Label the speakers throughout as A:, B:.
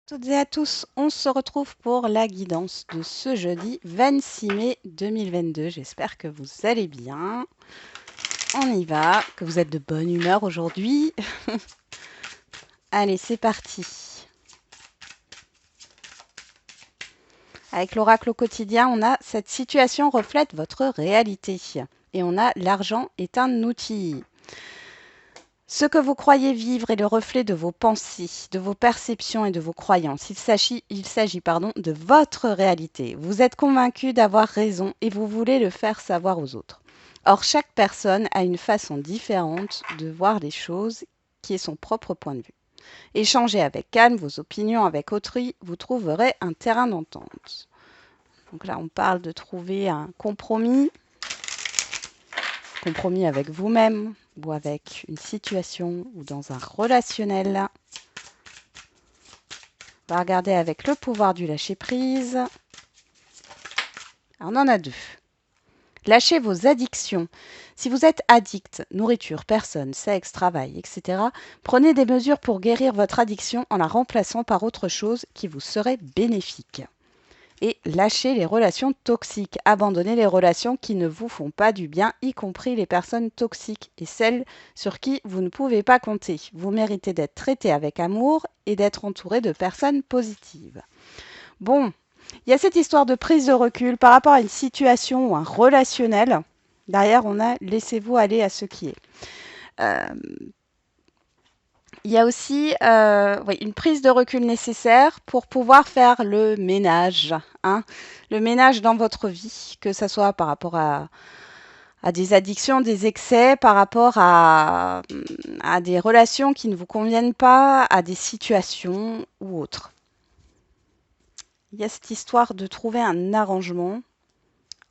A: Toutes et à tous, on se retrouve pour la guidance de ce jeudi 26 mai 2022. J'espère que vous allez bien. On y va, que vous êtes de bonne humeur aujourd'hui. Allez, c'est parti. Avec l'oracle au quotidien, on a cette situation reflète votre réalité. Et on a l'argent est un outil. Ce que vous croyez vivre est le reflet de vos pensées, de vos perceptions et de vos croyances. Il s'agit de votre réalité. Vous êtes convaincu d'avoir raison et vous voulez le faire savoir aux autres. Or, chaque personne a une façon différente de voir les choses qui est son propre point de vue. Échangez avec calme vos opinions avec autrui, vous trouverez un terrain d'entente. Donc là, on parle de trouver un compromis avec vous-même ou avec une situation ou dans un relationnel. On va regarder avec le pouvoir du lâcher-prise. On en a deux. Lâchez vos addictions. Si vous êtes addict, nourriture, personne, sexe, travail, etc., prenez des mesures pour guérir votre addiction en la remplaçant par autre chose qui vous serait bénéfique. Et lâchez les relations toxiques. Abandonnez les relations qui ne vous font pas du bien, y compris les personnes toxiques et celles sur qui vous ne pouvez pas compter. Vous méritez d'être traité avec amour et d'être entouré de personnes positives. Bon, il y a cette histoire de prise de recul par rapport à une situation ou un relationnel. Derrière, on a laissez-vous aller à ce qui est. Il y a aussi une prise de recul nécessaire pour pouvoir faire le ménage. Le ménage dans votre vie, que ce soit par rapport à des addictions, des excès, par rapport à des relations qui ne vous conviennent pas, à des situations ou autres. Il y a cette histoire de trouver un arrangement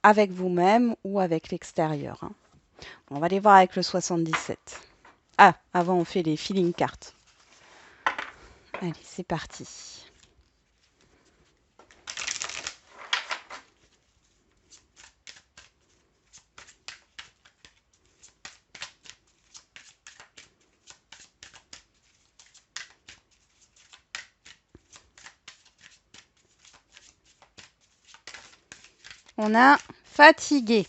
A: avec vous-même ou avec l'extérieur. On va aller voir avec le 77. Ah, avant on fait les feeling cards. Allez, c'est parti. On a fatigué.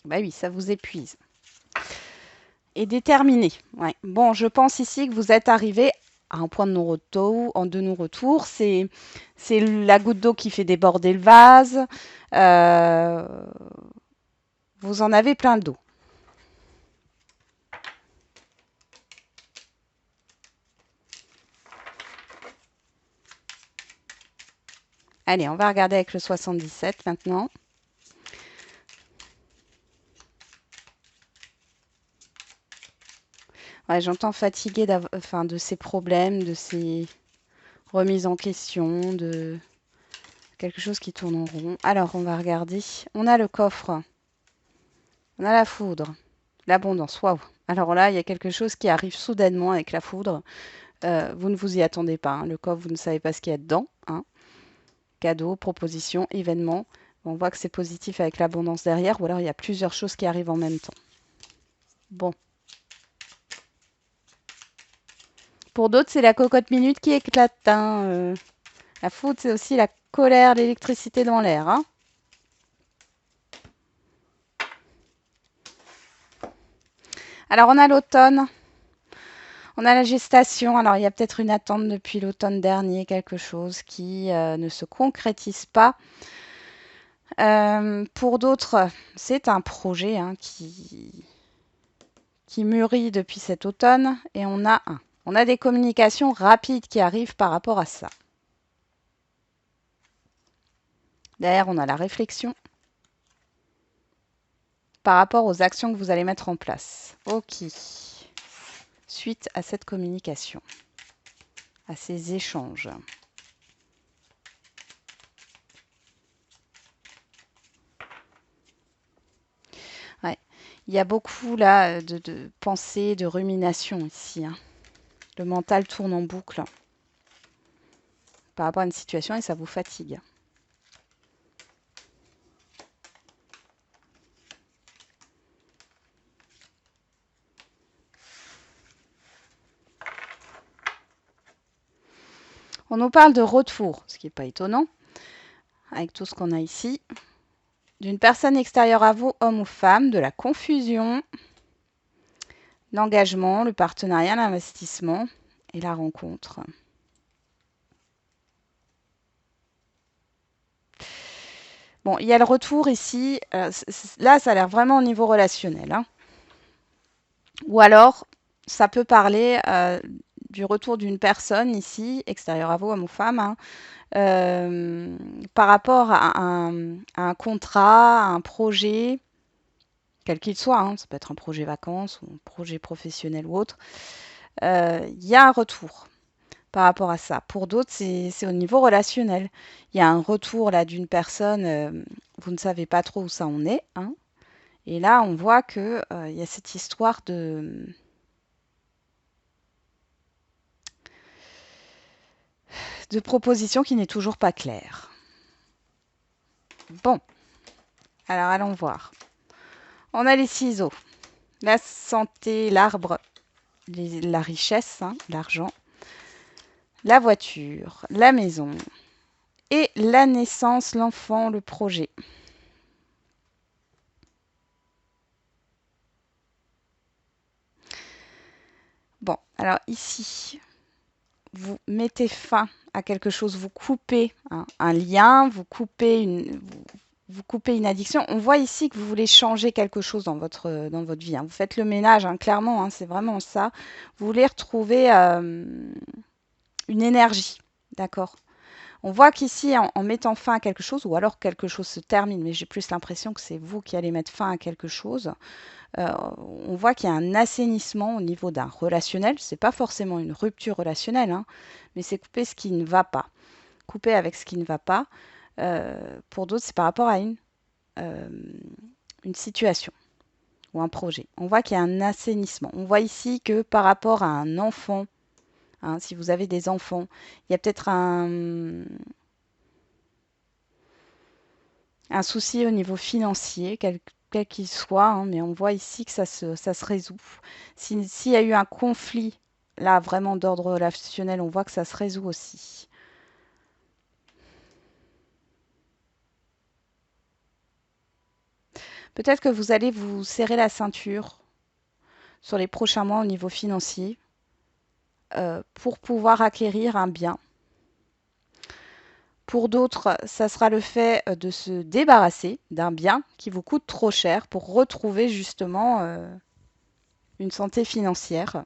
A: Bah oui, ça vous épuise. Et déterminé. Ouais. Bon, je pense ici que vous êtes arrivé à un point de non-retour. C'est la goutte d'eau qui fait déborder le vase. Vous en avez plein le dos. Allez, on va regarder avec le 77 maintenant. Ouais, j'entends fatigué de ces problèmes, de ces remises en question, de quelque chose qui tourne en rond. Alors, on va regarder. On a le coffre. On a la foudre. L'abondance. Waouh. Alors là, il y a quelque chose qui arrive soudainement avec la foudre. Vous ne vous y attendez pas. Le coffre, vous ne savez pas ce qu'il y a dedans. Cadeau, proposition, événement. On voit que c'est positif avec l'abondance derrière. Ou alors, il y a plusieurs choses qui arrivent en même temps. Bon. Pour d'autres, c'est la cocotte minute qui éclate. La foudre, c'est aussi la colère, l'électricité dans l'air. Alors, on a l'automne. On a la gestation. Alors, il y a peut-être une attente depuis l'automne dernier, quelque chose qui ne se concrétise pas. Pour d'autres, c'est un projet qui mûrit depuis cet automne. Et on a des communications rapides qui arrivent par rapport à ça. Derrière, on a la réflexion par rapport aux actions que vous allez mettre en place. Ok. Suite à cette communication, à ces échanges. Ouais. Il y a beaucoup là de pensées, de rumination ici. Le mental tourne en boucle par rapport à une situation et ça vous fatigue. On nous parle de retour, ce qui n'est pas étonnant, avec tout ce qu'on a ici. D'une personne extérieure à vous, homme ou femme, de la confusion, l'engagement, le partenariat, l'investissement et la rencontre. Bon, il y a le retour ici. Là, ça a l'air vraiment au niveau relationnel, hein. Ou alors, ça peut parler du retour d'une personne ici, extérieure à vous, homme ou femme, hein, par rapport à un contrat, à un projet, quel qu'il soit, hein, ça peut être un projet vacances ou un projet professionnel ou autre. Il y a un retour par rapport à ça. Pour d'autres, c'est au niveau relationnel. Il y a un retour là d'une personne, vous ne savez pas trop où ça en est, hein. Et là, on voit que il y a cette histoire de proposition qui n'est toujours pas claire. Bon, alors allons voir. On a les ciseaux, la santé, l'arbre, la richesse, hein, l'argent, la voiture, la maison et la naissance, l'enfant, le projet. Bon, alors ici, vous mettez fin à quelque chose, vous coupez un lien, vous coupez une addiction. On voit ici que vous voulez changer quelque chose dans votre vie, hein. Vous faites le ménage, hein, clairement, hein, c'est vraiment ça. Vous voulez retrouver une énergie, d'accord? On voit qu'ici, en mettant fin à quelque chose, ou alors quelque chose se termine, mais j'ai plus l'impression que c'est vous qui allez mettre fin à quelque chose, on voit qu'il y a un assainissement au niveau d'un relationnel. C'est pas forcément une rupture relationnelle, hein, mais c'est couper ce qui ne va pas. Couper avec ce qui ne va pas. Pour d'autres, c'est par rapport à euh, une situation ou un projet. On voit qu'il y a un assainissement. On voit ici que par rapport à un enfant, hein, si vous avez des enfants, il y a peut-être un souci au niveau financier, quel qu'il soit, hein, mais on voit ici que ça se résout. S'il y a eu un conflit, là, vraiment d'ordre relationnel, on voit que ça se résout aussi. Peut-être que vous allez vous serrer la ceinture sur les prochains mois au niveau financier pour pouvoir acquérir un bien. Pour d'autres, ça sera le fait de se débarrasser d'un bien qui vous coûte trop cher pour retrouver justement une santé financière.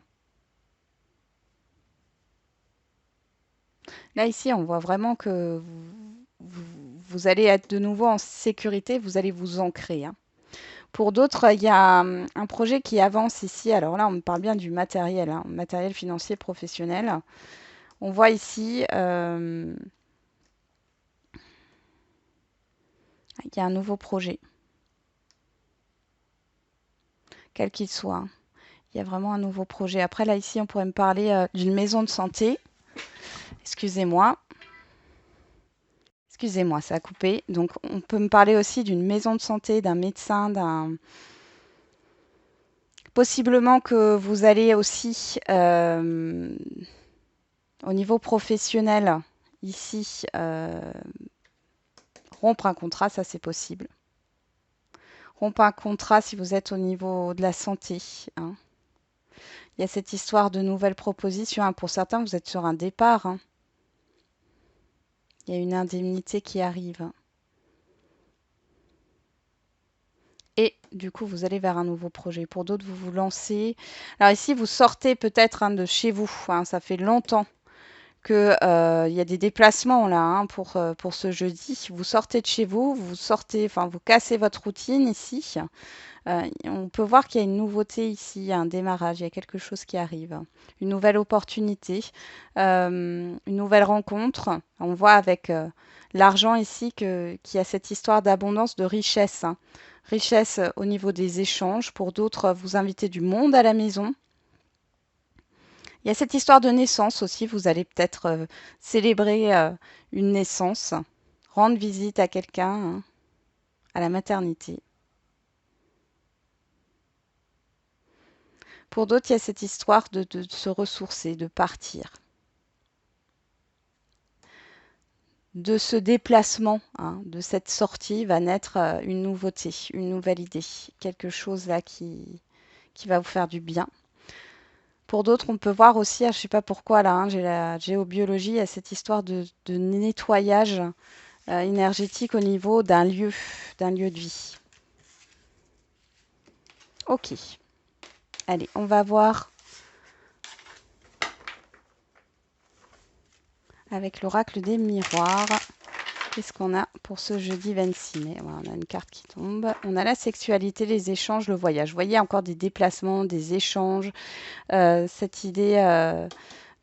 A: Là, ici, on voit vraiment que vous allez être de nouveau en sécurité, vous allez vous ancrer, hein. Pour d'autres, il y a un projet qui avance ici. Alors là, on me parle bien du matériel, hein, matériel financier professionnel. On voit ici, il y a un nouveau projet, quel qu'il soit, hein. Il y a vraiment un nouveau projet. Après, là, ici, on pourrait me parler d'une maison de santé. Excusez-moi. Excusez-moi, ça a coupé. Donc, on peut me parler aussi d'une maison de santé, d'un médecin, d'un... Possiblement que vous allez aussi, au niveau professionnel, ici, rompre un contrat, ça c'est possible. Rompre un contrat si vous êtes au niveau de la santé, hein. Il y a cette histoire de nouvelles propositions, hein. Pour certains, vous êtes sur un départ, hein. Il y a une indemnité qui arrive, hein. Et du coup, vous allez vers un nouveau projet. Pour d'autres, vous vous lancez. Alors ici, vous sortez peut-être, hein, de chez vous, hein. Ça fait longtemps que il y a des déplacements là, hein, pour ce jeudi. Vous sortez de chez vous, vous sortez, enfin vous cassez votre routine ici. On peut voir qu'il y a une nouveauté ici, un démarrage, il y a quelque chose qui arrive, une nouvelle opportunité, une nouvelle rencontre. On voit avec l'argent ici qu'il y a cette histoire d'abondance, de richesse, hein. Richesse au niveau des échanges. Pour d'autres, vous invitez du monde à la maison. Il y a cette histoire de naissance aussi. Vous allez peut-être célébrer une naissance, rendre visite à quelqu'un, hein, à la maternité. Pour d'autres, il y a cette histoire de se ressourcer, de partir. de ce déplacement, hein, de cette sortie, va naître une nouveauté, une nouvelle idée, quelque chose là qui va vous faire du bien. Pour d'autres, on peut voir aussi, je ne sais pas pourquoi là, hein, j'ai la géobiologie, il y a cette histoire de nettoyage énergétique au niveau d'un lieu de vie. Ok, allez, on va voir avec l'oracle des miroirs. Qu'est-ce qu'on a pour ce jeudi 26 mai? Voilà, on a une carte qui tombe. On a la sexualité, les échanges, le voyage. Vous voyez encore des déplacements, des échanges, cette idée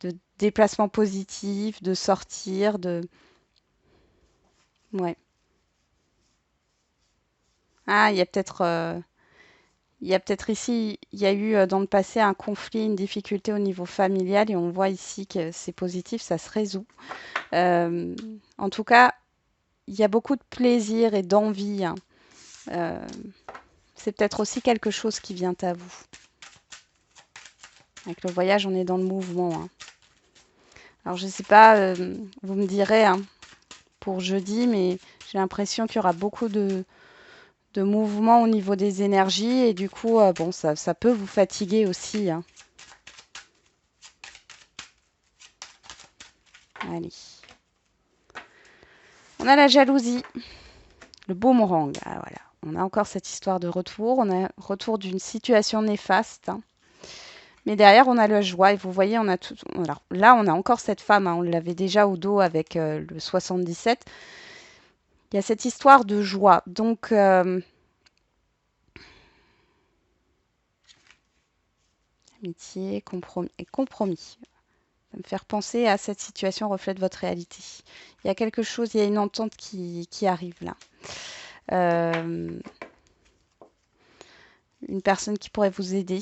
A: de déplacement positif, de sortir, de... Ouais. Ah, il y a peut-être ici, il y a eu dans le passé un conflit, une difficulté au niveau familial et on voit ici que c'est positif, ça se résout. En tout cas, il y a beaucoup de plaisir et d'envie, hein. Euh, c'est peut-être aussi quelque chose qui vient à vous. Avec le voyage, on est dans le mouvement, hein. Alors, je ne sais pas, vous me direz hein, pour jeudi, mais j'ai l'impression qu'il y aura beaucoup de mouvement au niveau des énergies et du coup, bon, ça peut vous fatiguer aussi, hein. Allez. On a la jalousie, le boomerang. Ah, voilà. On a encore cette histoire de retour. On a retour d'une situation néfaste, hein. Mais derrière, on a la joie. Et vous voyez, on a tout. Alors là, on a encore cette femme, hein. On l'avait déjà au dos avec le 77. Il y a cette histoire de joie. Donc, amitié, compromis et compromis. Ça me faire penser à cette situation reflète votre réalité. Il y a quelque chose, il y a une entente qui arrive là. Euh, une personne qui pourrait vous aider.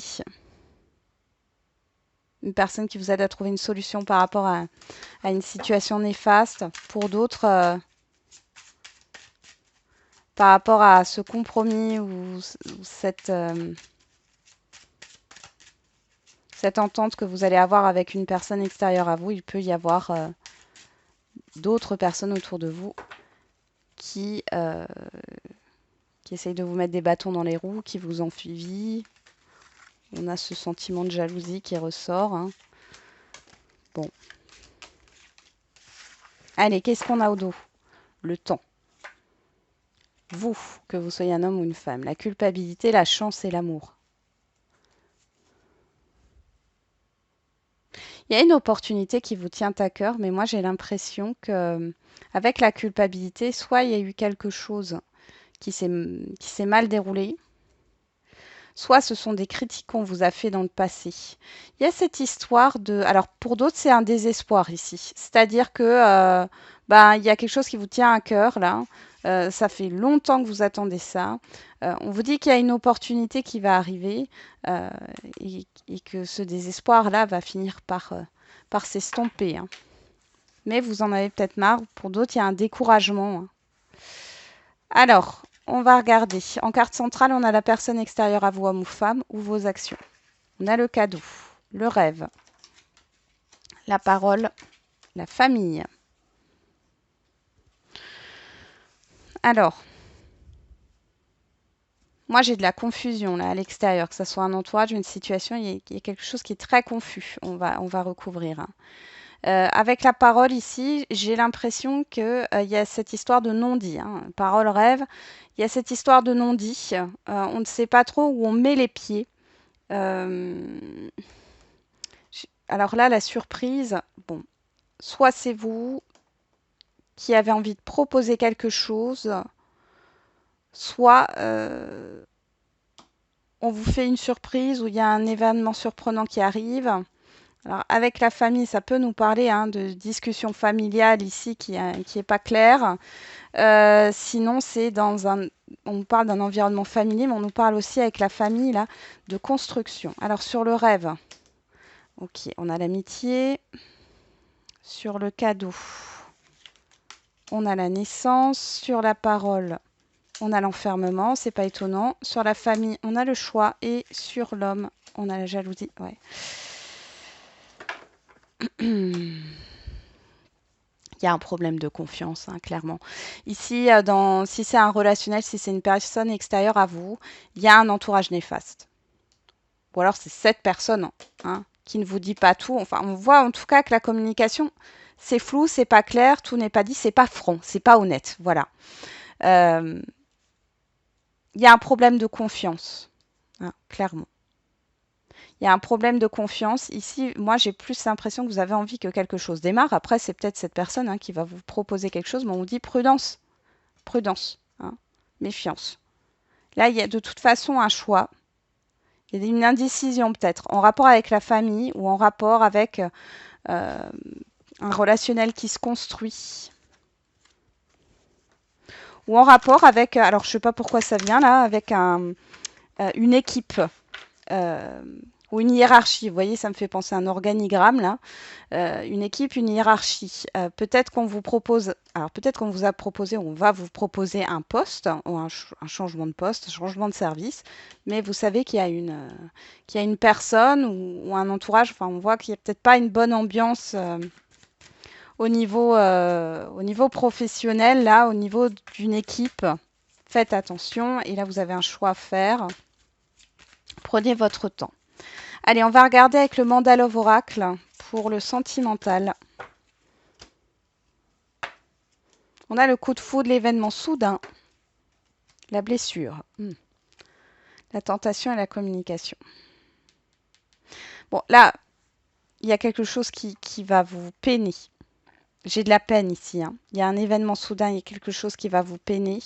A: Une personne qui vous aide à trouver une solution par rapport à une situation néfaste. Pour d'autres, par rapport à ce compromis ou cette entente que vous allez avoir avec une personne extérieure à vous, il peut y avoir d'autres personnes autour de vous qui essayent de vous mettre des bâtons dans les roues, qui vous enfuient. On a ce sentiment de jalousie qui ressort, hein. Bon. Allez, qu'est-ce qu'on a au dos? Le temps. Vous, que vous soyez un homme ou une femme. La culpabilité, la chance et l'amour. Il y a une opportunité qui vous tient à cœur, mais moi j'ai l'impression que avec la culpabilité, soit il y a eu quelque chose qui s'est mal déroulé, soit ce sont des critiques qu'on vous a fait dans le passé. Il y a cette histoire de... Alors pour d'autres, c'est un désespoir ici. C'est-à-dire que ben, il y a quelque chose qui vous tient à cœur là. Ça fait longtemps que vous attendez ça. On vous dit qu'il y a une opportunité qui va arriver euh, et que ce désespoir-là va finir par s'estomper, hein. Mais vous en avez peut-être marre. Pour d'autres, il y a un découragement, hein. Alors, on va regarder. En carte centrale, on a la personne extérieure à vous, homme ou femme, ou vos actions. On a le cadeau, le rêve, la parole, la famille. Alors, moi j'ai de la confusion là à l'extérieur, que ce soit un entourage, une situation, il y a quelque chose qui est très confus. On va recouvrir, hein. Avec la parole ici, j'ai l'impression qu'il y a cette histoire de non-dit, hein. Parole, rêve, il y a cette histoire de non-dit. On ne sait pas trop où on met les pieds. Euh, Alors là, la surprise, bon, soit c'est vous qui avez envie de proposer quelque chose, soit on vous fait une surprise ou il y a un événement surprenant qui arrive. Alors, avec la famille, ça peut nous parler hein, de discussion familiale ici qui est pas claire. Sinon, on nous parle d'un environnement familier, mais on nous parle aussi avec la famille là de construction. Alors sur le rêve, ok, on a l'amitié. Sur le cadeau, on a la naissance. Sur la parole, on a l'enfermement, c'est pas étonnant. Sur la famille, on a le choix. Et sur l'homme, on a la jalousie. Ouais. Il Il y a un problème de confiance, hein, clairement. Ici, si c'est un relationnel, si c'est une personne extérieure à vous, il y a un entourage néfaste. Ou alors c'est cette personne, hein, qui ne vous dit pas tout. Enfin, on voit en tout cas que la communication, c'est flou, c'est pas clair, tout n'est pas dit, c'est pas franc, c'est pas honnête. Voilà. Il y a un problème de confiance, hein, clairement. Il y a un problème de confiance. Ici, moi, j'ai plus l'impression que vous avez envie que quelque chose démarre. Après, c'est peut-être cette personne, hein, qui va vous proposer quelque chose, mais on vous dit prudence, prudence, hein, méfiance. Là, il y a de toute façon un choix. Il y a une indécision peut-être en rapport avec la famille ou en rapport avec un relationnel qui se construit. Ou en rapport avec, alors je ne sais pas pourquoi ça vient là, avec une équipe. Ou une hiérarchie. Vous voyez, ça me fait penser à un organigramme là. Une équipe, une hiérarchie. Peut-être qu'on vous propose, alors peut-être qu'on vous a proposé, on va vous proposer un poste ou un changement de poste, un changement de service, mais vous savez qu'il y a une personne ou un entourage. Enfin, on voit qu'il n'y a peut-être pas une bonne ambiance au niveau professionnel là, au niveau d'une équipe. Faites attention et là vous avez un choix à faire. Prenez votre temps. Allez, on va regarder avec le Mandalove Oracle pour le sentimental. On a le coup de foudre, l'événement soudain, la blessure, la tentation et la communication. Bon, là, il y a quelque chose qui va vous peiner. J'ai de la peine ici, hein. Il y a un événement soudain, il y a quelque chose qui va vous peiner.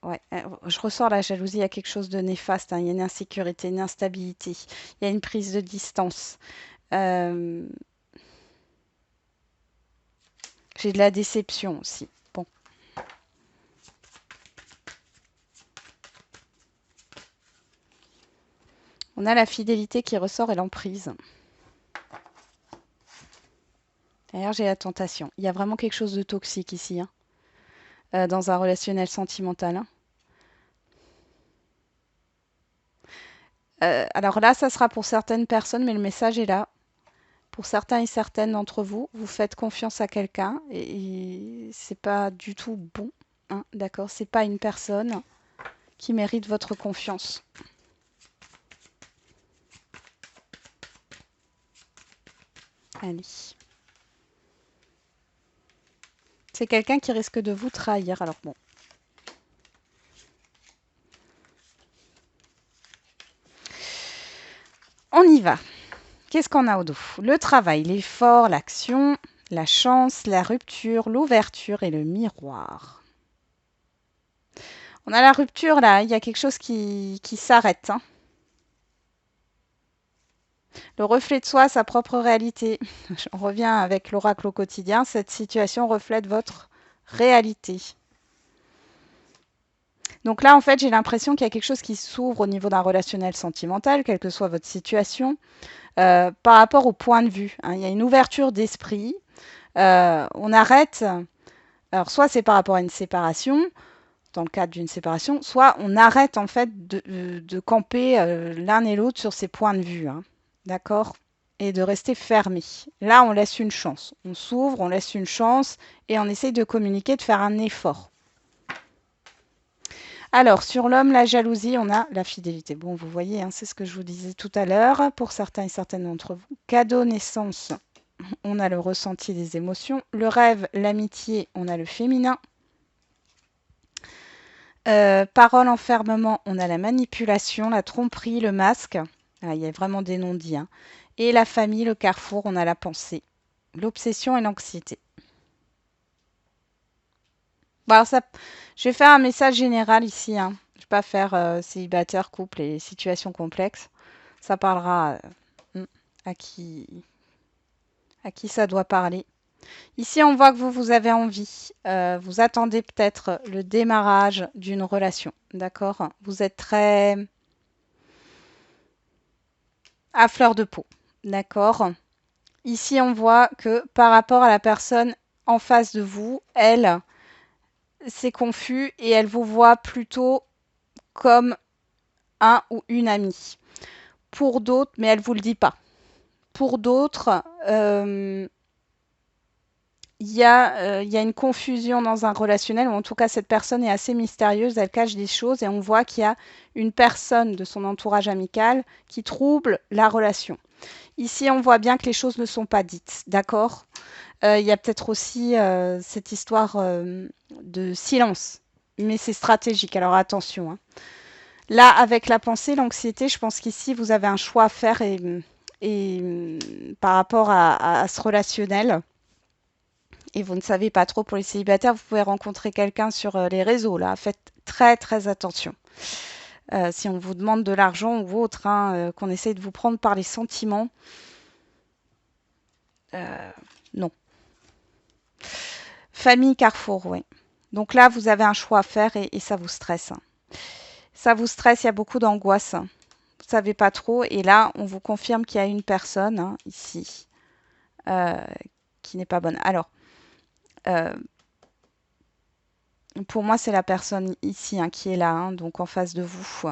A: Ouais, je ressors la jalousie, il y a quelque chose de néfaste, hein. Il y a une insécurité, une instabilité, il y a une prise de distance. J'ai de la déception aussi. Bon. On a la fidélité qui ressort et l'emprise. D'ailleurs, j'ai la tentation. Il y a vraiment quelque chose de toxique ici, hein, dans un relationnel sentimental, hein. Alors là, ça sera pour certaines personnes, mais le message est là. Pour certains et certaines d'entre vous, vous faites confiance à quelqu'un et c'est pas du tout bon, hein, d'accord? C'est pas une personne qui mérite votre confiance. Allez. C'est quelqu'un qui risque de vous trahir. Alors bon. On y va. Qu'est-ce qu'on a au dos? Le travail, l'effort, l'action, la chance, la rupture, l'ouverture et le miroir. On a la rupture là, il y a quelque chose qui s'arrête, hein. Le reflet de soi, sa propre réalité. On revient avec l'oracle au quotidien. Cette situation reflète votre réalité. Donc là, en fait, j'ai l'impression qu'il y a quelque chose qui s'ouvre au niveau d'un relationnel sentimental, quelle que soit votre situation, par rapport au point de vue, hein. Il y a une ouverture d'esprit. On arrête. Alors, soit c'est par rapport à une séparation, dans le cadre d'une séparation, soit on arrête en fait de camper l'un et l'autre sur ces points de vue, hein. D'accord? Et de rester fermé. Là, on laisse une chance. On s'ouvre, on laisse une chance et on essaye de communiquer, de faire un effort. Alors, sur l'homme, la jalousie, on a la fidélité. Bon, vous voyez, hein, c'est ce que je vous disais tout à l'heure pour certains et certaines d'entre vous. Cadeau, naissance, on a le ressenti des émotions. Le rêve, l'amitié, on a le féminin. Parole, enfermement, on a la manipulation, la tromperie, le masque. Ah, il y a vraiment des non-dits, hein. Et la famille, le carrefour, on a la pensée, l'obsession et l'anxiété. Bon, alors ça, je vais faire un message général ici, hein. Je ne vais pas faire célibataire, couple et situations complexes. Ça parlera à qui ça doit parler. Ici, on voit que vous avez envie. Vous attendez peut-être le démarrage d'une relation. D'accord? Vous êtes très à fleur de peau. D'accord? Ici, on voit que par rapport à la personne en face de vous, elle, c'est confus et elle vous voit plutôt comme un ou une amie. Pour d'autres, mais elle ne vous le dit pas. Pour d'autres, il y a une confusion dans un relationnel, ou en tout cas cette personne est assez mystérieuse, elle cache des choses et on voit qu'il y a une personne de son entourage amical qui trouble la relation. Ici, on voit bien que les choses ne sont pas dites, d'accord? Il y a peut-être aussi cette histoire de silence, mais c'est stratégique, alors attention, hein. Là, avec la pensée, l'anxiété, je pense qu'ici, vous avez un choix à faire et par rapport à ce relationnel. Et vous ne savez pas trop pour les célibataires, vous pouvez rencontrer quelqu'un sur les réseaux. Là, faites très très attention. Si on vous demande de l'argent ou autre, hein, qu'on essaye de vous prendre par les sentiments, non. Famille Carrefour, oui. Donc là, vous avez un choix à faire et ça vous stresse, hein. Ça vous stresse, il y a beaucoup d'angoisse. Vous ne savez pas trop. Et là, on vous confirme qu'il y a une personne hein, ici euh, qui n'est pas bonne. Alors, euh, pour moi, c'est la personne ici hein, qui est là, hein, donc en face de vous.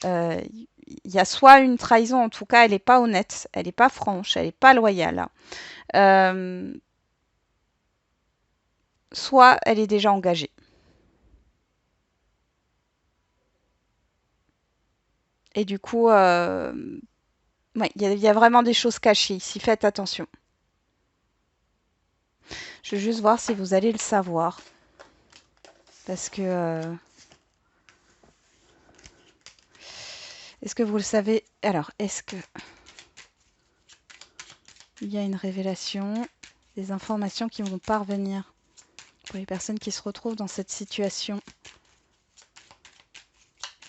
A: Il y a soit une trahison, en tout cas, elle n'est pas honnête, elle n'est pas franche, elle n'est pas loyale. Euh, soit elle est déjà engagée. Et du coup, ouais, il y a vraiment des choses cachées ici, faites attention. Je vais juste voir si vous allez le savoir. Parce que... est-ce que vous le savez? Alors, est-ce que... il y a une révélation, des informations qui vont parvenir pour les personnes qui se retrouvent dans cette situation?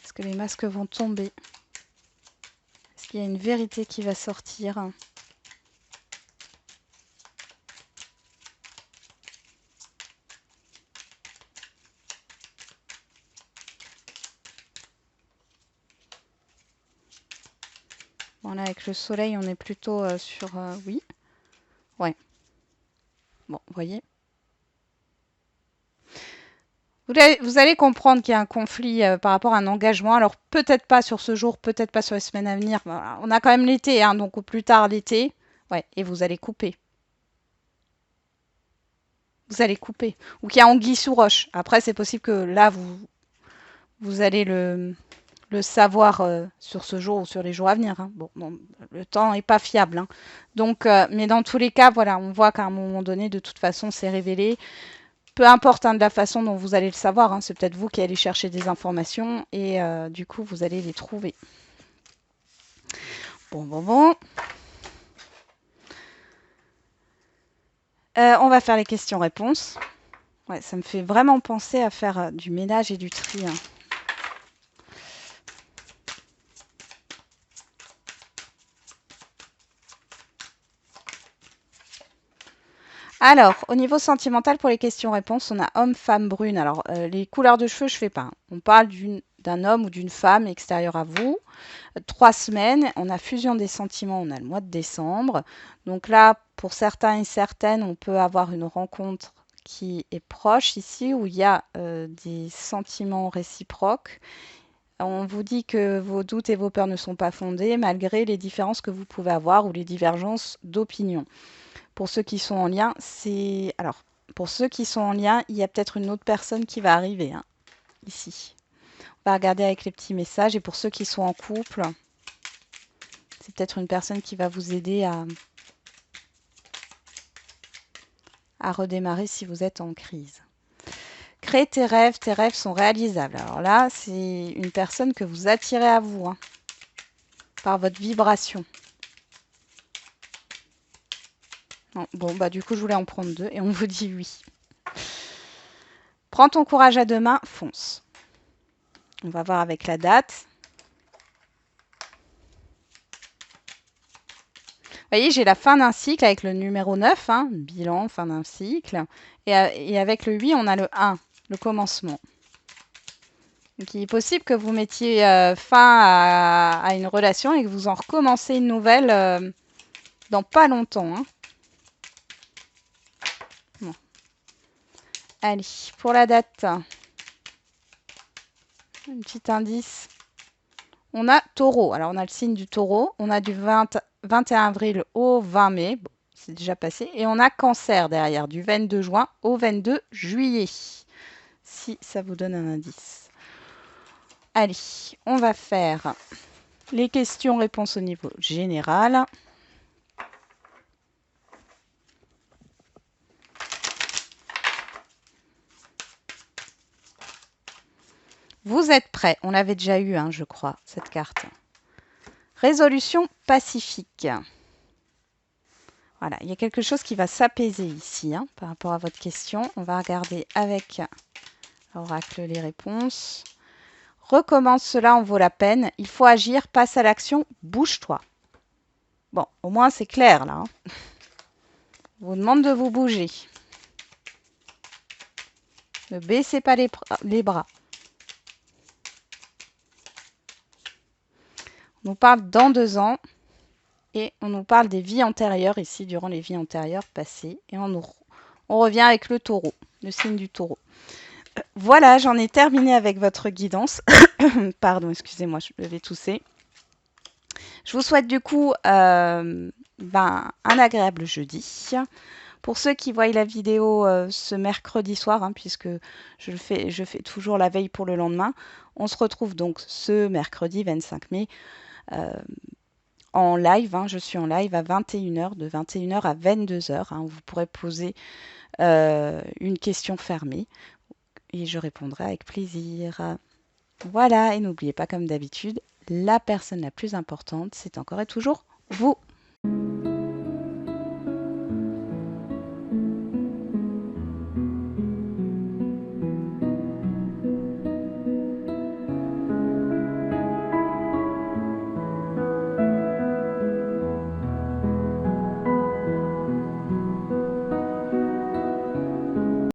A: Est-ce que les masques vont tomber? Est-ce qu'il y a une vérité qui va sortir? Bon, là, avec le soleil, on est plutôt sur... oui. Ouais. Bon, vous voyez. Vous allez comprendre qu'il y a un conflit par rapport à un engagement. Alors, peut-être pas sur ce jour, peut-être pas sur les semaines à venir. Voilà. On a quand même l'été, hein, donc au plus tard l'été. Ouais, et vous allez couper. Vous allez couper. Ou qu'il y a anguille sous roche. Après, c'est possible que là, vous allez le savoir sur ce jour ou sur les jours à venir, hein. Bon, le temps n'est pas fiable, hein. Donc, mais dans tous les cas, voilà, on voit qu'à un moment donné, de toute façon, c'est révélé. Peu importe hein, de la façon dont vous allez le savoir, hein, c'est peut-être vous qui allez chercher des informations et du coup, vous allez les trouver. Bon. On va faire les questions-réponses. Ouais, ça me fait vraiment penser à faire du ménage et du tri, hein. Alors, au niveau sentimental, pour les questions-réponses, on a homme, femme, brune. Alors, les couleurs de cheveux, je fais pas, hein. On parle d'un homme ou d'une femme extérieure à vous. 3 semaines, on a fusion des sentiments, on a le mois de décembre. Donc là, pour certains et certaines, on peut avoir une rencontre qui est proche ici, où il y a des sentiments réciproques. On vous dit que vos doutes et vos peurs ne sont pas fondés, malgré les différences que vous pouvez avoir ou les divergences d'opinion. Pour ceux qui sont en lien, c'est... Alors, pour ceux qui sont en lien, il y a peut-être une autre personne qui va arriver, hein, ici. On va regarder avec les petits messages. Et pour ceux qui sont en couple, c'est peut-être une personne qui va vous aider à redémarrer si vous êtes en crise. Crée tes rêves sont réalisables. Alors là, c'est une personne que vous attirez à vous, hein, par votre vibration. Non, bon, bah du coup, je voulais en prendre 2 et on vous dit oui. Prends ton courage à deux mains, fonce. On va voir avec la date. Vous voyez, j'ai la fin d'un cycle avec le numéro 9, hein, bilan, fin d'un cycle. Et avec le 8, on a le 1, le commencement. Donc, il est possible que vous mettiez fin à une relation et que vous en recommencez une nouvelle dans pas longtemps, hein. Bon. Allez, pour la date, un petit indice. On a taureau. Alors, on a le signe du taureau. On a du 21 avril au 20 mai. Bon, c'est déjà passé. Et on a Cancer derrière, du 22 juin au 22 juillet, si ça vous donne un indice. Allez, on va faire les questions-réponses au niveau général. Vous êtes prêts? On l'avait déjà eu, hein, je crois, cette carte. Résolution pacifique. Voilà, il y a quelque chose qui va s'apaiser ici hein, par rapport à votre question. On va regarder avec l'oracle les réponses. Recommence, cela en vaut la peine. Il faut agir, passe à l'action, bouge-toi. Bon, au moins c'est clair là. Hein. On vous demande de vous bouger. Ne baissez pas les bras. On nous parle dans 2 ans et on nous parle des vies antérieures ici, durant les vies antérieures passées. Et on revient avec le taureau, le signe du taureau. Voilà, j'en ai terminé avec votre guidance. Pardon, excusez-moi, je vais tousser. Je vous souhaite du coup un agréable jeudi. Pour ceux qui voient la vidéo ce mercredi soir, hein, puisque je fais toujours la veille pour le lendemain, on se retrouve donc ce mercredi 25 mai en live. Hein, je suis en live à 21h, de 21h à 22h. Hein, où vous pourrez poser une question fermée et je répondrai avec plaisir. Voilà, et n'oubliez pas comme d'habitude, la personne la plus importante, c'est encore et toujours vous.